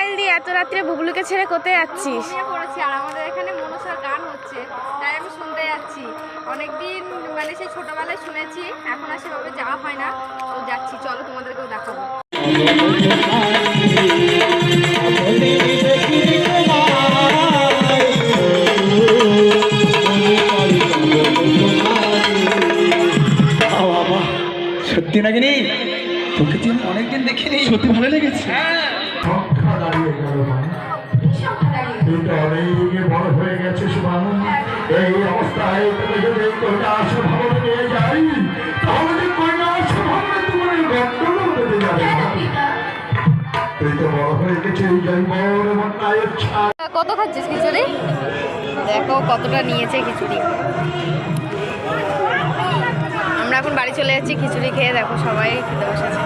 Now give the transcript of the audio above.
Mobile দিয়ে এত রাত্রে বুবলুকে ছেড়ে কোথায় যাচ্ছিস? ঘুমিয়ে পড়েছি আর আমাদের এখানে মনসার গান হচ্ছে, তাই আমি শুনতে যাচ্ছি। অনেকদিন মানে সেই ছোটবেলায় শুনেছি, এখন আর সেভাবে যাওয়া হয় না, তো যাচ্ছি। চলো তোমাদেরকেও দেখাবো। সত্যি নাকি নি? তোকে তো অনেকদিন দেখিনি, সত্যি ভালো লেগেছে। বড় হয়ে গেছে সুমান, এই অবস্থায় তুমি যদি কৈলাস ভবনে নিয়ে যাই তাহলে কৈলাস ভবনে তোমার গন্ডল বেঁধে যাবে। তুই তো বড় হয়ে গেছিস, জৈবর বন্যায় ছাড়। কত খাচ্ছিস খিচুড়ি? দেখো কতটা নিয়েছে খিচুড়ি। আমরা এখন বাড়ি চলে যাচ্ছি খিচুড়ি খেয়ে। দেখো সবাই খেতে বসেছে।